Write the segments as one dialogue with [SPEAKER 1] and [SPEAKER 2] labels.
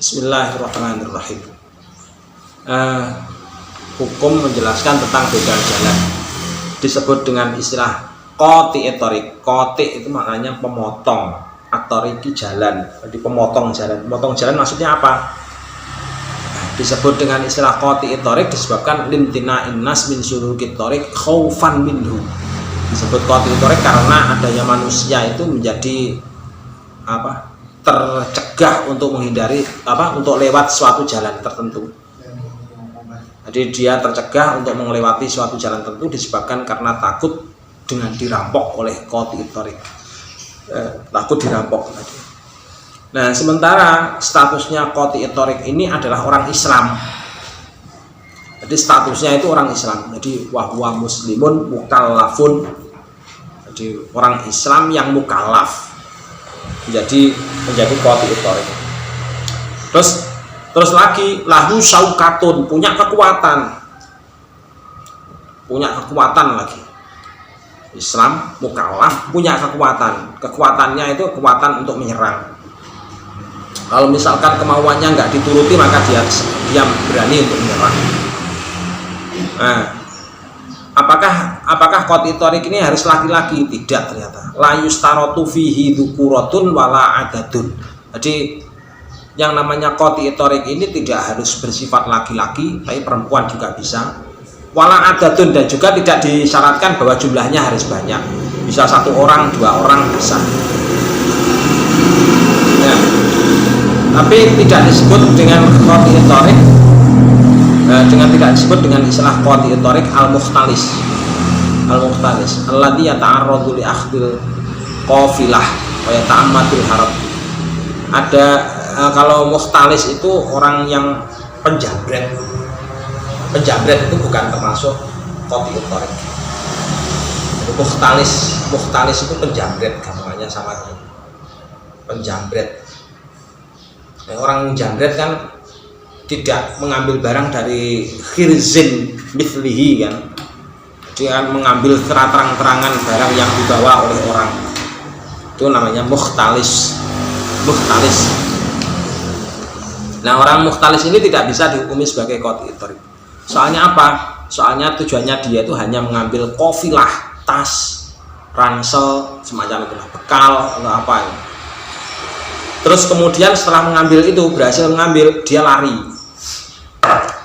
[SPEAKER 1] Bismillahirrahmanirrahim. Hukum menjelaskan tentang begal jalan disebut dengan istilah qati'ut thariq. Qati' itu maknanya pemotong, at-thariqi jalan. Jadi pemotong jalan. Pemotong jalan maksudnya apa? Disebut dengan istilah qati'ut thariq disebabkan limtina'in nas min sulukit thariq khaufan minhu. Disebut qati'ut thariq karena adanya manusia itu menjadi tercegah untuk menghindari untuk lewat suatu jalan tertentu. Jadi dia tercegah untuk melewati suatu jalan tertentu disebabkan karena takut dengan dirampok oleh qati'ut thariq. Takut dirampok tadi. Nah, sementara statusnya qati'ut thariq ini adalah orang Islam. Jadi statusnya itu orang Islam. Jadi wahwa muslimun mukallafun. Jadi orang Islam yang mukallaf. menjadi qati'ut thariq. Terus lagi lahu syaukatun, punya kekuatan lagi. Islam mukallaf punya kekuatannya itu kekuatan untuk menyerang. Kalau misalkan kemauannya nggak dituruti maka dia berani untuk menyerang. Nah, apakah qati'ut thariq ini harus laki-laki? Tidak, ternyata. La yustaratu fihi dzukuratun wala adadun. Jadi yang namanya qati'ut thariq ini tidak harus bersifat laki-laki, tapi perempuan juga bisa. Wala adadun, dan juga tidak disyaratkan bahwa jumlahnya harus banyak. Bisa 1 orang, 2 orang bisa. Nah, tapi tidak disebut dengan qati'ut thariq. Tidak disebut dengan istilah qati'ut thariq al-mukhtalis alladzi yata'arradu li akhdil qafilah wa yata'ammadul harab. Ada kalau mukhtalis itu orang yang penjambret itu bukan termasuk qati'ut thariq. Mukhtalis itu penjambret, gambarnya sama dengan penjambret. Orang menjambret kan tidak mengambil barang dari khirzin mithlihi kan. Dia mengambil terang-terangan barang yang dibawa oleh orang. Itu namanya mukhtalis. Nah, orang mukhtalis ini tidak bisa dihukumi sebagai qati'ut thariq. Soalnya apa? Soalnya tujuannya dia itu hanya mengambil qafilah, tas, ransel, semacam itulah, bekal atau apa ya. Terus kemudian setelah mengambil itu, berhasil mengambil, dia lari.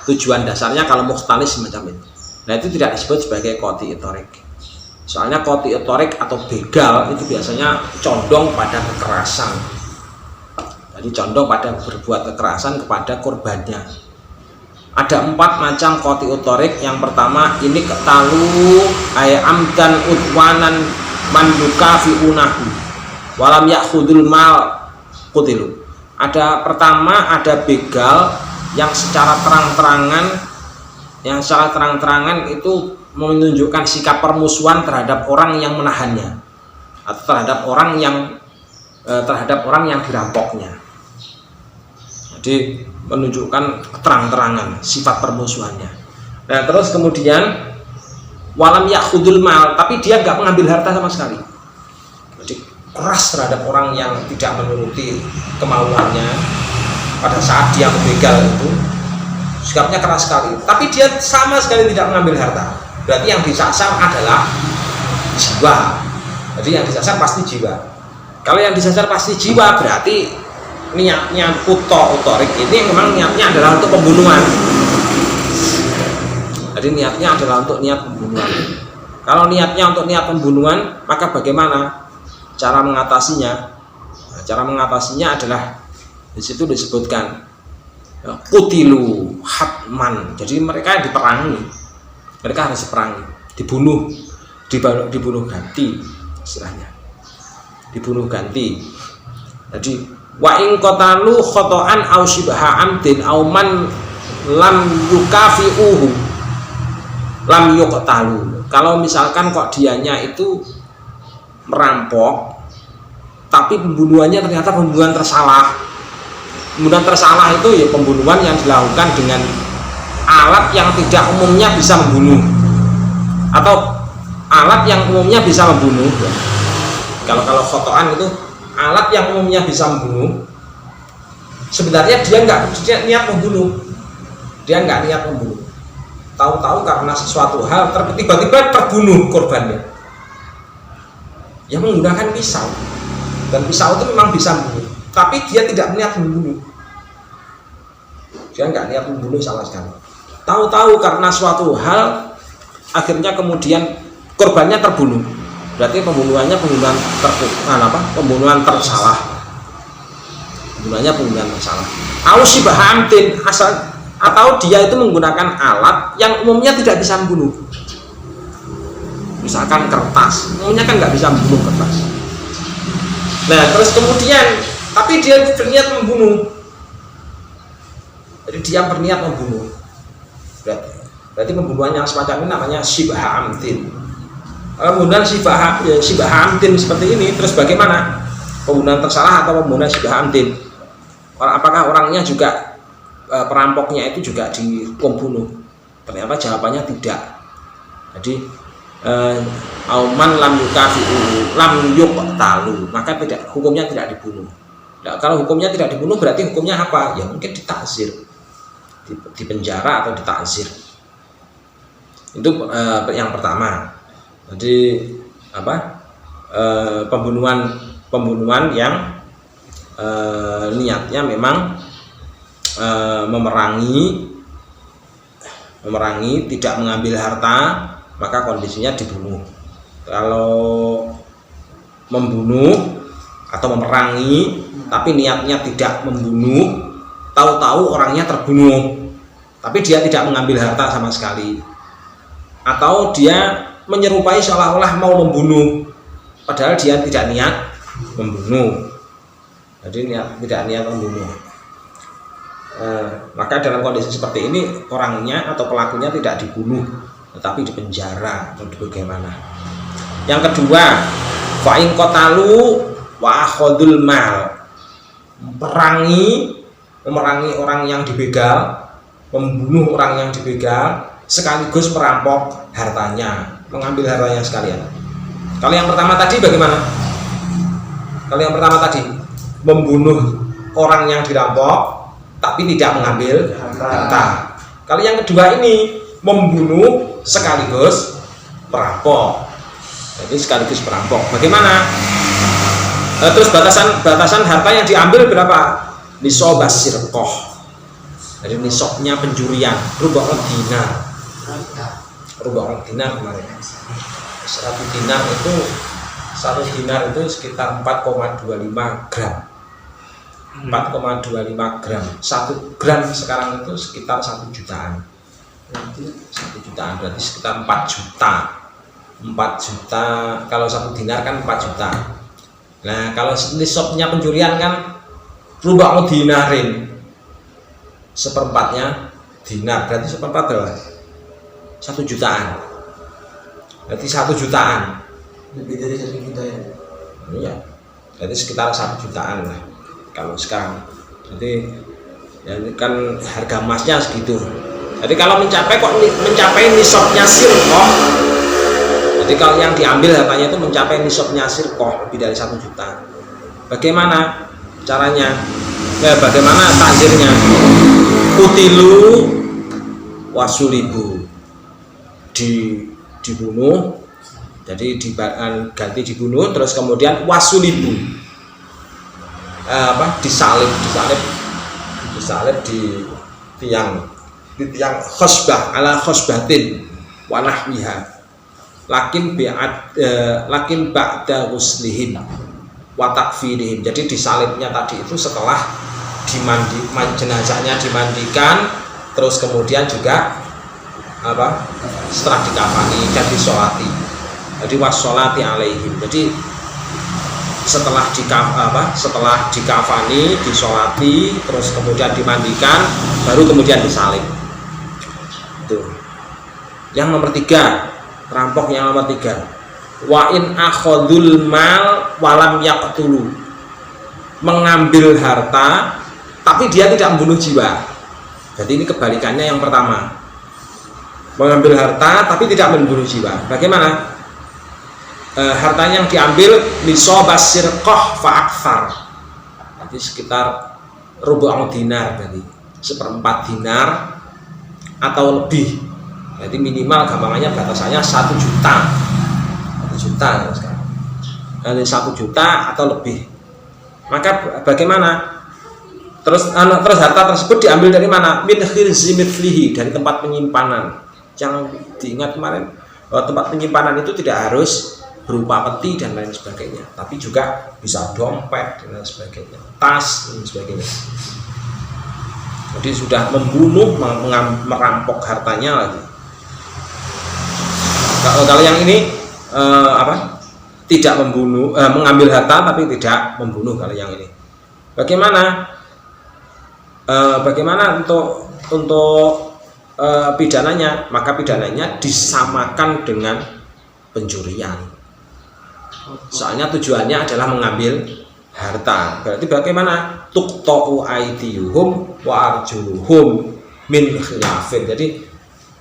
[SPEAKER 1] Tujuan dasarnya kalau mukhtalis semacam itu. Nah, itu tidak disebut sebagai qati'ut thariq. Soalnya qati'ut thariq atau begal itu biasanya condong pada kekerasan. Jadi condong pada berbuat kekerasan kepada korbannya. Ada 4 macam qati'ut thariq. Yang pertama ini ketalu amdan udwanan man yukafi'unahu walam ya'khudul mal qutilu. Pertama ada begal yang secara terang-terangan itu menunjukkan sikap permusuhan terhadap orang yang menahannya atau terhadap orang yang dirampoknya. Jadi menunjukkan terang-terangan sifat permusuhannya. Nah, terus kemudian walam ya'khudul mal, tapi dia nggak mengambil harta sama sekali. Jadi keras terhadap orang yang tidak menuruti kemauannya pada saat dia begal itu. Sikapnya keras sekali, tapi dia sama sekali tidak mengambil harta. Berarti yang disasar adalah jiwa. Jadi yang disasar pasti jiwa. Kalau yang disasar pasti jiwa, berarti niatnya qati'ut thariq ini memang niatnya adalah untuk pembunuhan. Jadi niatnya adalah untuk niat pembunuhan. Kalau niatnya untuk niat pembunuhan, maka bagaimana cara mengatasinya? Nah, cara mengatasinya adalah di situ disebutkan qutilu hatman. Jadi mereka diperangi, mereka harus diperangi, dibunuh ganti, istilahnya dibunuh ganti. Jadi wa in qatalu khata'an aw shibha amdin aw man lam yukafi'uhu lam yuqtalu. Kalau misalkan kok dianya itu merampok tapi pembunuhannya ternyata pembunuhan tersalah. Pembunuhan tersalah itu ya pembunuhan yang dilakukan dengan alat yang tidak umumnya bisa membunuh, atau alat yang umumnya bisa membunuh. Kalau khotoan itu alat yang umumnya bisa membunuh, sebenarnya dia niat membunuh, dia nggak niat membunuh, tahu-tahu karena sesuatu hal tiba-tiba terbunuh korbannya yang menggunakan pisau, dan pisau itu memang bisa membunuh, tapi dia tidak niat membunuh, dia nggak niat membunuh sama sekali, tahu-tahu karena suatu hal akhirnya kemudian korbannya terbunuh, berarti pembunuhan tersalah, pembunuhan tersalah. Ausibhamtin asal, atau dia itu menggunakan alat yang umumnya tidak bisa membunuh, misalkan kertas, umumnya kan nggak bisa membunuh kertas. Nah terus kemudian tapi dia berniat membunuh, jadi dia berniat membunuh, berarti pembunuhan yang semacam ini namanya syibha amtin. Pembunuhan syibha amtin seperti ini, terus bagaimana pembunuhan tersalah atau pembunuhan syibha amtin? Apakah orangnya juga perampoknya itu juga dihukum bunuh? Ternyata jawabannya tidak. Jadi auman lam yukafi'u lam yuqtalu, maka tidak, hukumnya tidak dibunuh. Nah, kalau hukumnya tidak dibunuh berarti hukumnya apa? Ya mungkin ditakzir, dipenjara atau ditakzir. Itu yang pertama. Jadi pembunuhan yang niatnya memang memerangi, tidak mengambil harta, maka kondisinya dibunuh. Kalau membunuh atau memerangi tapi niatnya tidak membunuh, tahu-tahu orangnya terbunuh tapi dia tidak mengambil harta sama sekali, atau dia menyerupai seolah-olah mau membunuh padahal dia tidak niat membunuh, jadi tidak niat membunuh. Maka dalam kondisi seperti ini orangnya atau pelakunya tidak dibunuh tetapi dipenjara atau bagaimana. Yang kedua, fa'in qatalu wa akhadul mal, memerangi orang yang dibegal, membunuh orang yang dibegal sekaligus merampok hartanya, mengambil hartanya sekalian. Kalau yang pertama tadi bagaimana? Kalau yang pertama tadi membunuh orang yang dirampok tapi tidak mengambil harta. Kalau yang kedua ini membunuh sekaligus merampok, jadi sekaligus merampok. Bagaimana? Terus batasan harta yang diambil berapa? Nisobas sirqoh, jadi nisabnya pencurian, rubu'ul dinar. Rubu'ul dinar kemarin 1 dinar itu, 1 dinar itu sekitar 4,25 gram. 4,25 gram. 1 gram sekarang itu sekitar 1 jutaan. 1 jutaan berarti sekitar 4 juta. 4 juta kalau 1 dinar kan 4 juta. Nah, kalau nisabnya pencurian kan rubu'ul dinarin, seperempatnya dinar, berarti seperempat berapa? 1 jutaan. Berarti 1 jutaan.
[SPEAKER 2] Lebih dari 1 juta ya?
[SPEAKER 1] Iya, berarti sekitar 1 jutaan lah kalau sekarang. Jadi ya kan harga emasnya segitu. Jadi kalau mencapai nisabnya sirqoh, jadi kalau yang diambil hartanya itu mencapai nisabnya sirqoh lebih dari 1 juta. Bagaimana caranya? Bagaimana takzirnya? Kutilu wasulibu, dibunuh, jadi ganti dibunuh, terus kemudian wasulibu, disalib di tiang khosbah ala khosbatin wanahwiha, lakin ba'da ghuslihim wa takfirihim. Jadi disalibnya tadi itu setelah jenazahnya dimandikan, terus kemudian juga setelah dikafani dan disolati, jadi wassolati alaihim. Jadi setelah dikafani, disolati, terus kemudian dimandikan, baru kemudian disalib. Itu yang nomor 3, perampok yang nomor 3. Wa in akhadul mal walam yaqtulu, mengambil harta tapi dia tidak membunuh jiwa. Jadi ini kebalikannya yang pertama, mengambil harta tapi tidak membunuh jiwa. Bagaimana? Hartanya yang diambil nisobas sirqoh fa'akthar, jadi sekitar rubu' dinar, berarti seperempat dinar atau lebih. Jadi minimal gampangannya batasannya 1 juta. 1 juta ya sekarang. Jadi 1 juta atau lebih. Maka bagaimana? Terus harta tersebut diambil dari mana? Min khirzi mithlihi, dari tempat penyimpanan. Jangan diingat kemarin bahwa tempat penyimpanan itu tidak harus berupa peti dan lain sebagainya, tapi juga bisa dompet dan lain sebagainya, tas dan sebagainya. Jadi sudah membunuh, merampok hartanya lagi. Kalau yang ini tidak membunuh, mengambil harta tapi tidak membunuh. Kalau yang ini bagaimana untuk pidananya? Maka pidananya disamakan dengan pencurian. Soalnya tujuannya adalah mengambil harta. Berarti bagaimana? Tuqta'u aydiyuhum wa arjuluhum min khilafin. Jadi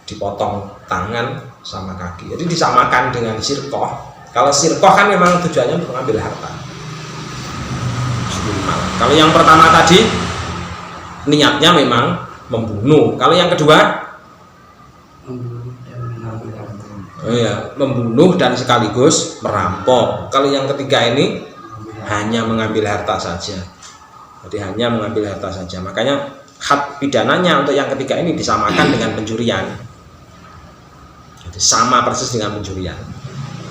[SPEAKER 1] dipotong tangan sama kaki. Jadi disamakan dengan sirqah. Kalau sirqah kan memang tujuannya untuk mengambil harta. Kalau yang pertama tadi niatnya memang membunuh. Kalau yang kedua membunuh dan sekaligus merampok. Kalau yang ketiga ini hanya mengambil harta saja. Jadi hanya mengambil harta saja. Makanya had pidananya untuk yang ketiga ini disamakan dengan pencurian. Jadi sama persis dengan pencurian.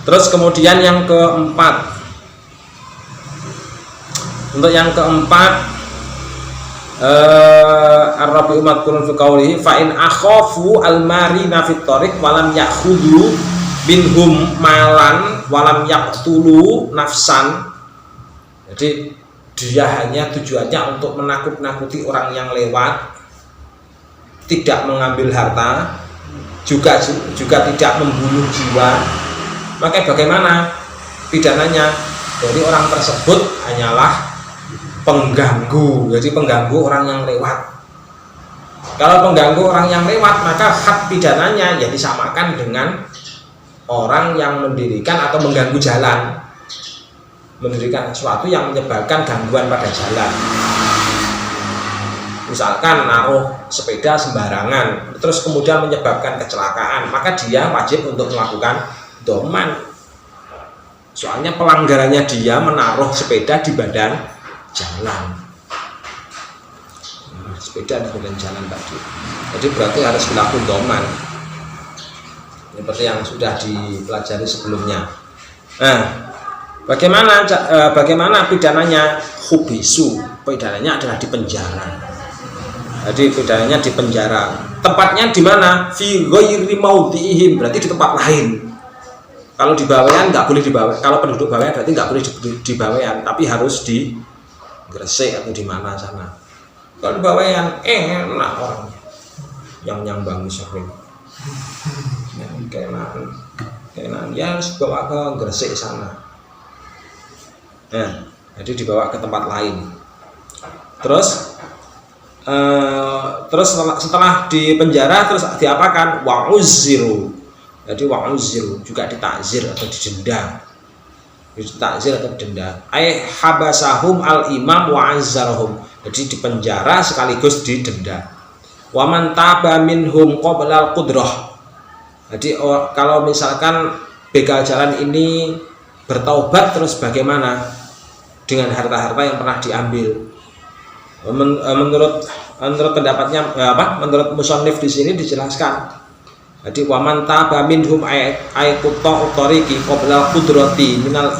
[SPEAKER 1] Terus kemudian yang keempat. Untuk yang keempat, Ar-Rabi umat kurun fi qawlihi fa in akhafu al-marina fit thariq walam ya'khudhu minhum malan walam yaqtulu nafsan. Jadi dia hanya tujuannya untuk menakut-nakuti orang yang lewat, tidak mengambil harta, juga tidak membunuh jiwa. Maka bagaimana pidananya? Jadi orang tersebut hanyalah pengganggu, jadi pengganggu orang yang lewat. Kalau pengganggu orang yang lewat, maka hak pidananya ya disamakan dengan orang yang mendirikan atau mengganggu jalan, mendirikan sesuatu yang menyebabkan gangguan pada jalan. Misalkan naruh sepeda sembarangan, terus kemudian menyebabkan kecelakaan, maka dia wajib untuk melakukan doman. Soalnya pelanggarannya dia menaruh sepeda di badan jalan, sepeda di badan jalan tadi. Jadi berarti harus dilakukan doman, seperti yang sudah dipelajari sebelumnya. Nah, bagaimana pidananya? Hubisu, pidananya adalah di penjara. Jadi pidananya di penjara. Tempatnya di mana? Fi ghairi maudhi'ihim, berarti di tempat lain. Kalau di Bawean nggak boleh dibawa. Kalau penduduk Bawean berarti nggak boleh di Bawean, tapi harus di Gresik atau di mana sana. Kalau di Bawean enak orangnya, yang nyambang sering, kenan ya harus bawa ke Gresik sana. Jadi dibawa ke tempat lain. Terus setelah di penjara terus diapakan? Wa'uziru. Jadi wa'uziru juga ditakzir atau didenda. Ditakzir atau didenda. Ai habasahum al-imam wa azzarahum. Jadi dipenjara sekaligus didenda. Wa man taba minhum qabla al-qudrah. Jadi kalau misalkan begal jalan ini bertaubat, terus bagaimana dengan harta-harta yang pernah diambil? Menurut pendapatnya menurut musannif di sini dijelaskan. Jadi waman taba minhum ay qutta utariqi qabla qudrati minal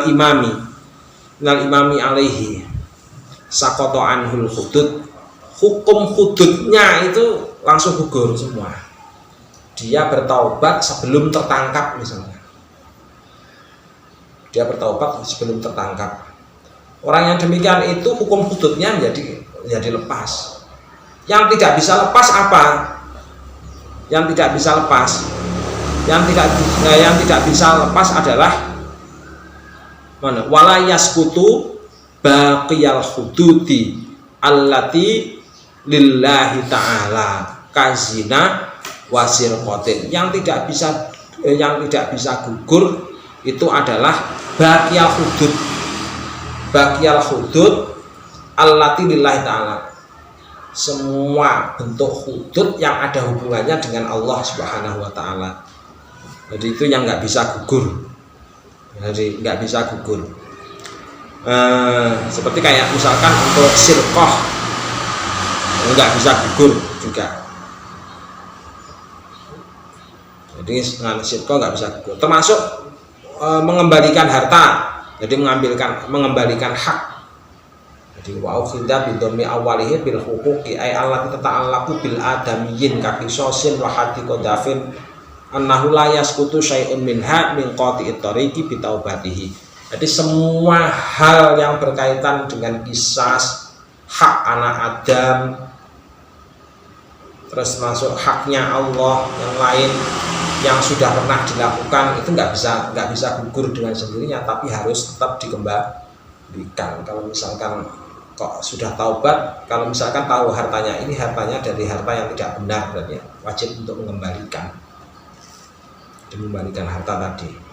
[SPEAKER 1] imami alaihi saqata anhul hudud. Hukum hududnya itu langsung gugur semua. Dia bertaubat sebelum tertangkap misalnya. Dia bertaubat sebelum tertangkap. Orang yang demikian itu hukum hududnya menjadi lepas. Yang tidak bisa lepas apa? Yang tidak bisa lepas, yang tidak bisa lepas adalah mana? Wala yaskutu baqiyal hududi allati lillahi ta'ala kazina wasir qotin. Yang tidak bisa gugur itu adalah baqiyal hudud. Baqiyal hudud allati lillahi ta'ala, semua bentuk hudud yang ada hubungannya dengan Allah Subhanahu wa ta'ala. Jadi itu yang nggak bisa gugur. Jadi nggak bisa gugur. Seperti kayak misalkan untuk sirqah nggak bisa gugur juga. Jadi dengan sirqah nggak bisa gugur. Termasuk mengembalikan harta. Jadi mengembalikan hak. Jadi wa ukhidha bidhammi awwalihi bil huquqi ay allati tata'allaqu bil adamiyyin ka qisasin wa hati qadafin annahu la yasqutu syai'un minha min qati'it tariqi bi taubatihi. Jadi semua hal yang berkaitan dengan kisas, hak anak Adam, terus masuk haknya Allah yang lain yang sudah pernah dilakukan, itu nggak bisa gugur dengan sendirinya, tapi harus tetap dikembalikan. Kalau misalkan kok sudah taubat, kalau misalkan tahu hartanya ini hartanya dari harta yang tidak benar, berarti wajib untuk mengembalikan harta tadi.